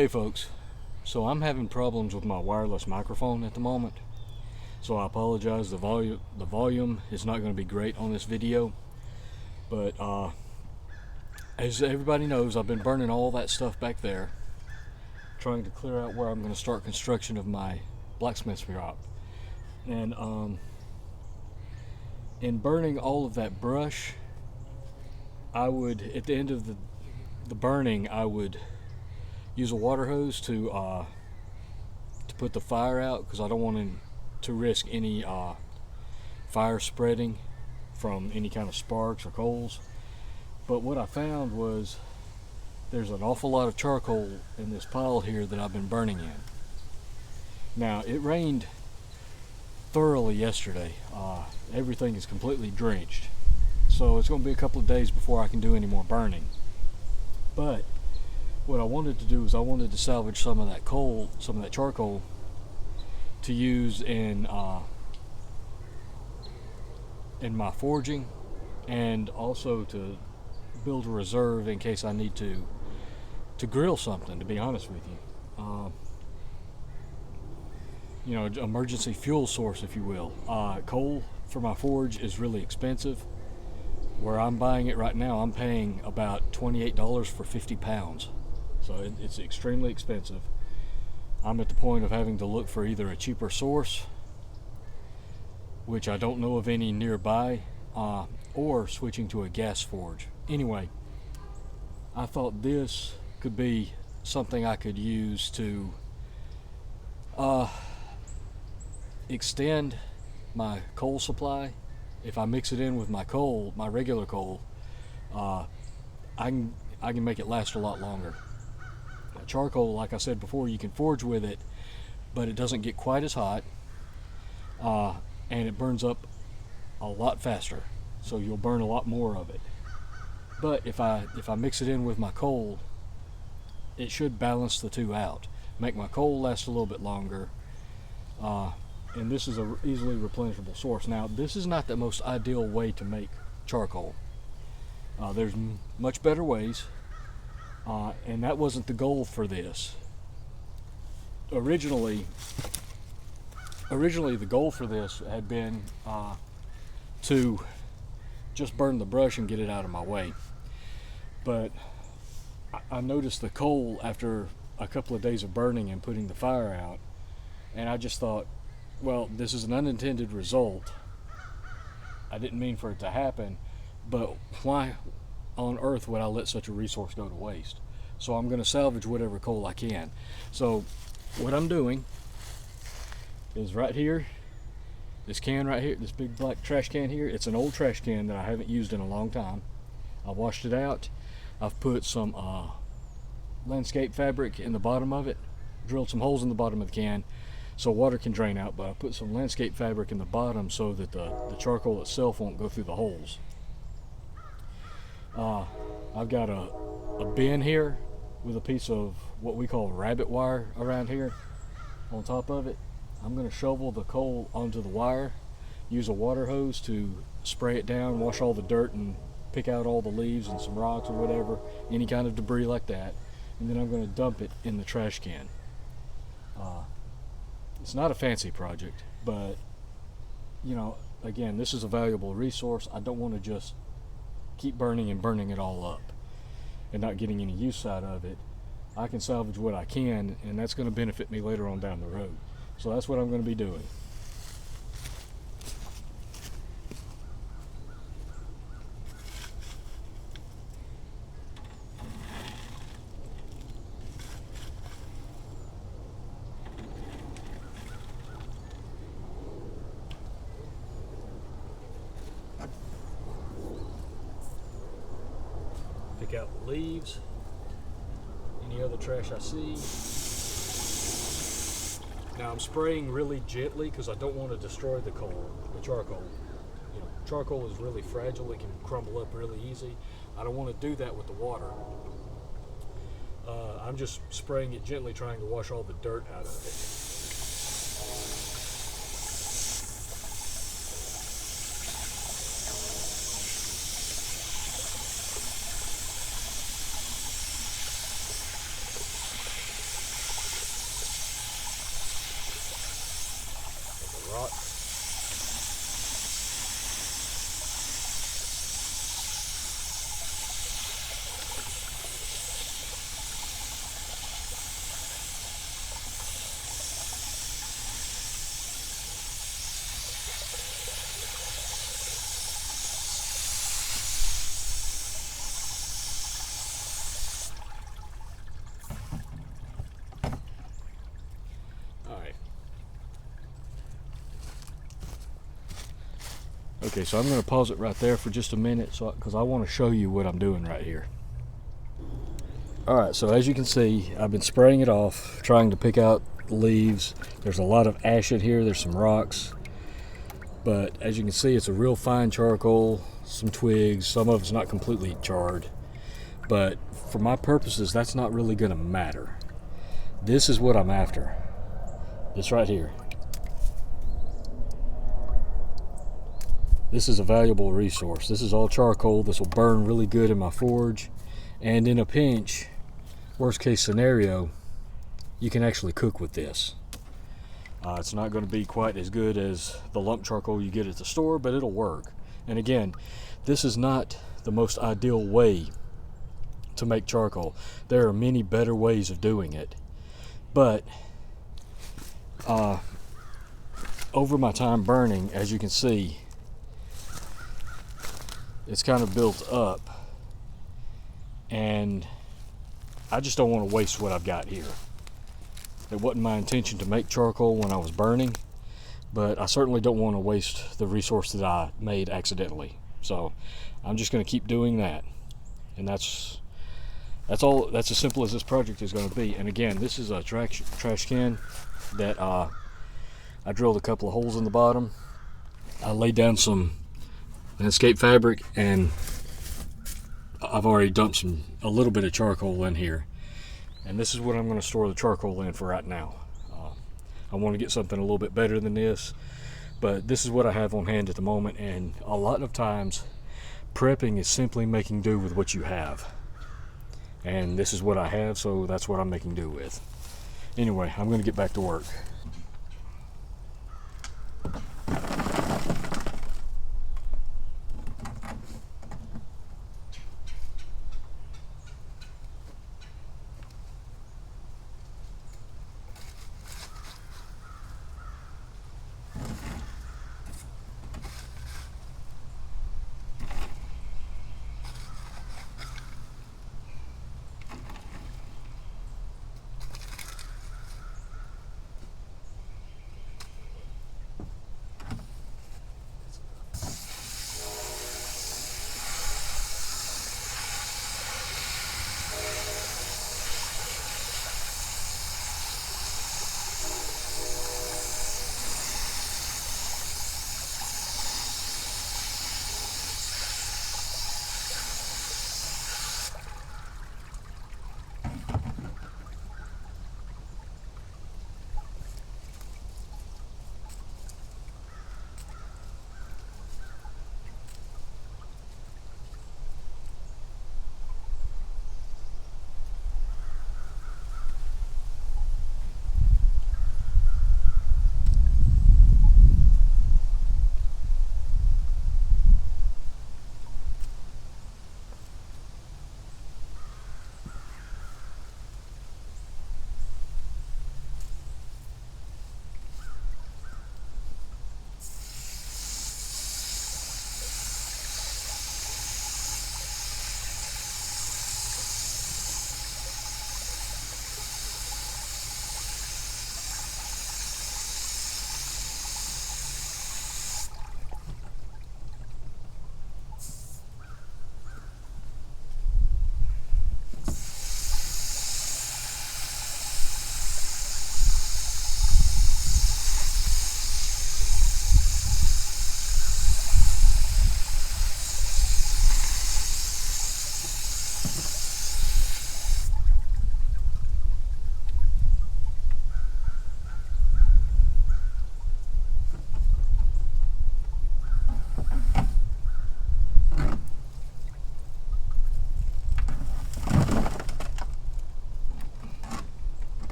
Hey folks, so I'm having problems with my wireless microphone at the moment, so I apologize. The volume is not going to be great on this video, but as everybody knows, I've been burning all that stuff back there, trying to clear out where I'm going to start construction of my blacksmith shop. And in burning all of that brush, I would, at the end of the burning, I would use a water hose to put the fire out, because I don't want to risk any fire spreading from any kind of sparks or coals. But what I found was there's an awful lot of charcoal in this pile here that I've been burning in. Now, it rained thoroughly yesterday. Everything is completely drenched, so it's going to be a couple of days before I can do any more burning. But what I wanted to do is I wanted to salvage some of that coal, some of that charcoal, to use in my forging, and also to build a reserve in case I need to grill something, to be honest with you. Emergency fuel source, if you will. Coal for my forge is really expensive. Where I'm buying it right now, I'm paying about $28 for 50 pounds. So it's extremely expensive. I'm at the point of having to look for either a cheaper source, which I don't know of any nearby, or switching to a gas forge. Anyway, I thought this could be something I could use to extend my coal supply. If I mix it in with my coal, my regular coal, I can make it last a lot longer. Charcoal, like I said before, you can forge with it, but it doesn't get quite as hot, and it burns up a lot faster, so you'll burn a lot more of it. But if I mix it in with my coal, it should balance the two out, make my coal last a little bit longer, and this is a easily replenishable source. Now, this is not the most ideal way to make charcoal. There's much better ways. And that wasn't the goal for this. Originally the goal for this had been to just burn the brush and get it out of my way. But I noticed the coal after a couple of days of burning and putting the fire out, and I just thought, well, this is an unintended result. I didn't mean for it to happen, but why on earth would I let such a resource go to waste? So I'm going to salvage whatever coal I can. So what I'm doing is right here, this can right here, this big black trash can here, it's an old trash can that I haven't used in a long time. I washed it out. I've put some landscape fabric in the bottom of it, drilled some holes in the bottom of the can so water can drain out, but I put some landscape fabric in the bottom so that the charcoal itself won't go through the holes. I've got a bin here with a piece of what we call rabbit wire around here on top of it. I'm going to shovel the coal onto the wire, use a water hose to spray it down, wash all the dirt and pick out all the leaves and some rocks or whatever, any kind of debris like that, and then I'm going to dump it in the trash can. It's not a fancy project, but again, this is a valuable resource. I don't want to just keep burning and burning it all up and not getting any use out of it. I can salvage what I can, and that's going to benefit me later on down the road. So that's what I'm going to be doing. Pick out the leaves, any other trash I see. Now I'm spraying really gently because I don't want to destroy the charcoal. Charcoal is really fragile, it can crumble up really easy. I don't want to do that with the water. I'm just spraying it gently, trying to wash all the dirt out of it. Okay, so I'm going to pause it right there for just a minute because I want to show you what I'm doing right here. Alright, so as you can see, I've been spraying it off, trying to pick out the leaves. There's a lot of ash in here, there's some rocks. But as you can see, it's a real fine charcoal, some twigs, some of it's not completely charred. But for my purposes, that's not really going to matter. This is what I'm after. This right here. This is a valuable resource. This is all charcoal. This will burn really good in my forge. And in a pinch, worst case scenario, you can actually cook with this. It's not going to be quite as good as the lump charcoal you get at the store, but it'll work. And again, this is not the most ideal way to make charcoal. There are many better ways of doing it. But over my time burning, as you can see, it's kind of built up, and I just don't want to waste what I've got here. It wasn't my intention to make charcoal when I was burning, but I certainly don't want to waste the resource that I made accidentally. So I'm just going to keep doing that, and that's all. That's as simple as this project is going to be. And again, this is a trash can that I drilled a couple of holes in the bottom. I laid down some landscape fabric, and I've already dumped a little bit of charcoal in here, and this is what I'm going to store the charcoal in for right now. I want to get something a little bit better than this, but this is what I have on hand at the moment. And a lot of times prepping is simply making do with what you have, and this is what I have, so that's what I'm making do with. Anyway, I'm going to get back to work.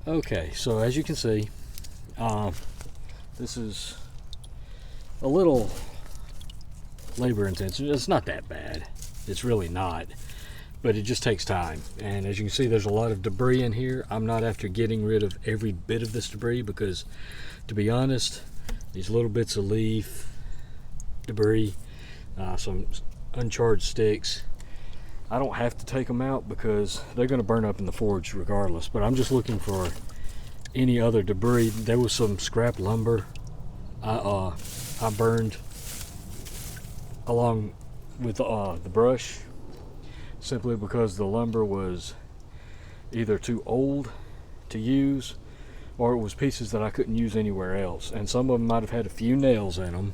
Okay, so as you can see, this is a little labor intensive. It's not that bad. It's really not. But it just takes time. And as you can see, there's a lot of debris in here. I'm not after getting rid of every bit of this debris because, to be honest, these little bits of leaf, debris, some uncharged sticks, I don't have to take them out because they're going to burn up in the forge regardless. But I'm just looking for any other debris. There was some scrap lumber I burned along with the brush, simply because the lumber was either too old to use or it was pieces that I couldn't use anywhere else, and some of them might have had a few nails in them.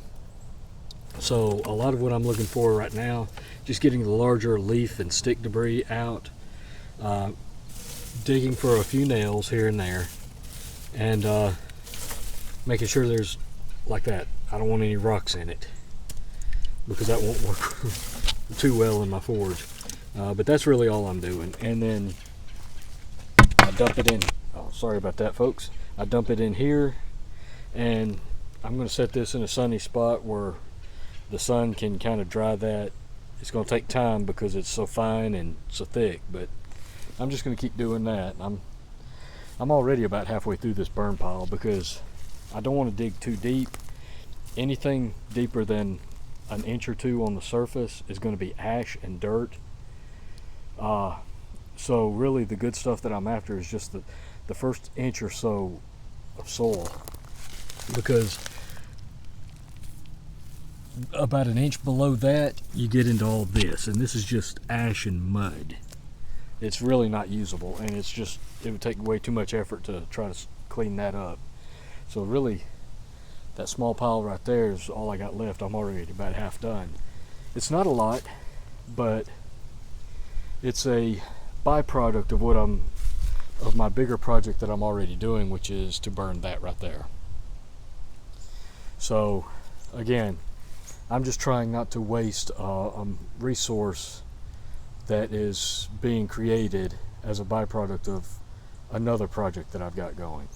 So a lot of what I'm looking for right now, just getting the larger leaf and stick debris out, digging for a few nails here and there, and making sure there's like that. I don't want any rocks in it because that won't work too well in my forge. But that's really all I'm doing. And then I dump it in. Oh, sorry about that, folks. I dump it in here, and I'm going to set this in a sunny spot where the sun can kind of dry that. It's going to take time because it's so fine and so thick, but I'm just going to keep doing that. I'm already about halfway through this burn pile because I don't want to dig too deep. Anything deeper than an inch or two on the surface is going to be ash and dirt. So really the good stuff that I'm after is just the first inch or so of soil, because about an inch below that you get into all this, and this is just ash and mud. It's really not usable, and it would take way too much effort to try to clean that up. So really that small pile right there is all I got left. I'm already about half done. It's not a lot, but it's a byproduct of my bigger project that I'm already doing, which is to burn that right there. So again, I'm just trying not to waste a resource that is being created as a byproduct of another project that I've got going.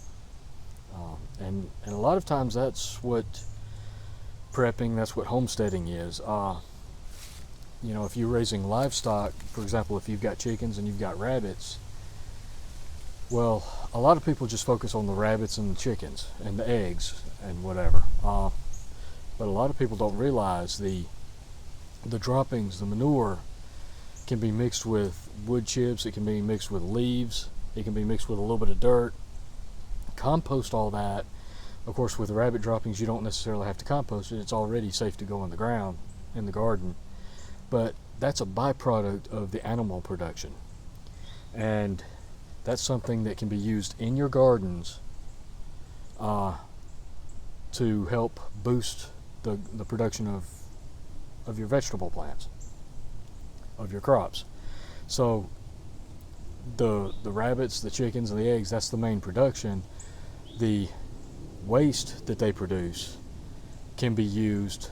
And a lot of times that's what prepping, that's what homesteading is. You know, if you're raising livestock, for example, if you've got chickens and you've got rabbits, well, a lot of people just focus on the rabbits and the chickens and the eggs and whatever. But a lot of people don't realize the droppings, the manure, can be mixed with wood chips, it can be mixed with leaves, it can be mixed with a little bit of dirt. Compost all that. Of course, with rabbit droppings, you don't necessarily have to compost it. It's already safe to go in the ground, in the garden. But that's a byproduct of the animal production. And that's something that can be used in your gardens to help boost the production of your vegetable plants, of your crops. So the rabbits, the chickens, and the eggs, that's the main production. The waste that they produce can be used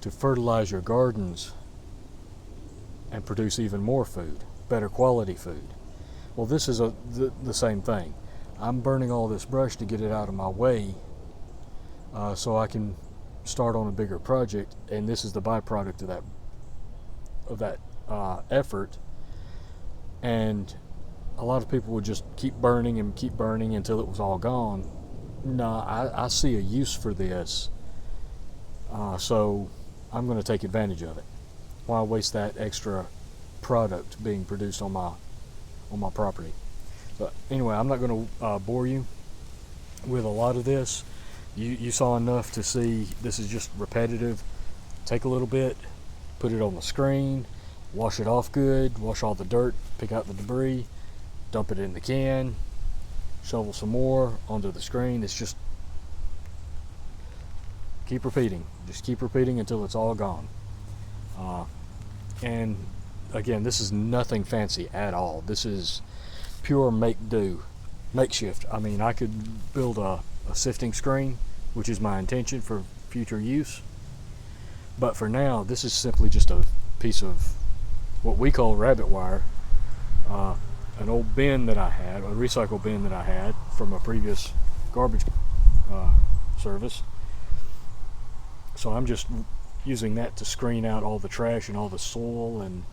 to fertilize your gardens and produce even more food, better quality food. Well, this is the same thing. I'm burning all this brush to get it out of my way so I can start on a bigger project, and this is the byproduct of that effort. And a lot of people would just keep burning until it was all gone. No, I see a use for this, so I'm going to take advantage of it. Why waste that extra product being produced on my property? But anyway, I'm not going to bore you with a lot of this. You saw enough to see this is just repetitive. Take a little bit, put it on the screen, wash it off good, wash all the dirt, pick out the debris, dump it in the can, shovel some more onto the screen. It's just keep repeating. Just keep repeating until it's all gone. And again, this is nothing fancy at all. This is pure makeshift. I mean, I could build a sifting screen, which is my intention for future use. But for now, this is simply just a piece of what we call rabbit wire an old bin that I had, a recycle bin that I had from a previous garbage service. So I'm just using that to screen out all the trash and all the soil and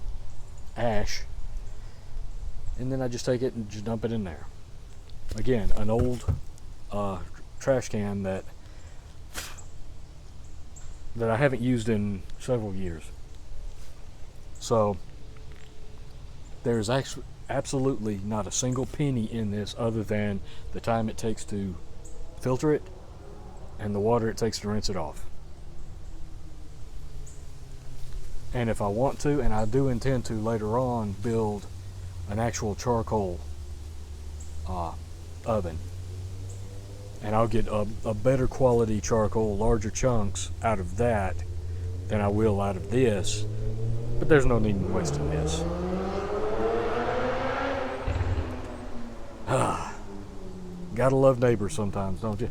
ash, and then I just take it and just dump it in there. Again, an old trash can that I haven't used in several years. So there's actually absolutely not a single penny in this other than the time it takes to filter it and the water it takes to rinse it off. And if I want to, and I do intend to later on, build an actual charcoal oven, and I'll get a better quality charcoal, larger chunks out of that than I will out of this, but there's no need in wasting this. Gotta love neighbors sometimes, don't you?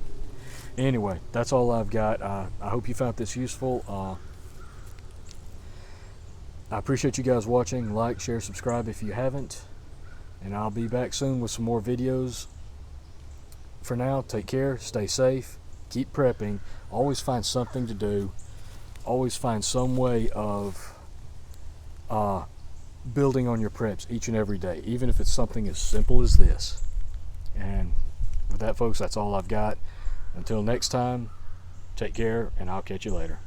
Anyway, that's all I've got. I hope you found this useful. I appreciate you guys watching. Like, share, subscribe if you haven't, and I'll be back soon with some more videos. For now, take care, stay safe, keep prepping, always find something to do, always find some way of building on your preps each and every day, even if it's something as simple as this. And with that, folks, that's all I've got. Until next time, take care, and I'll catch you later.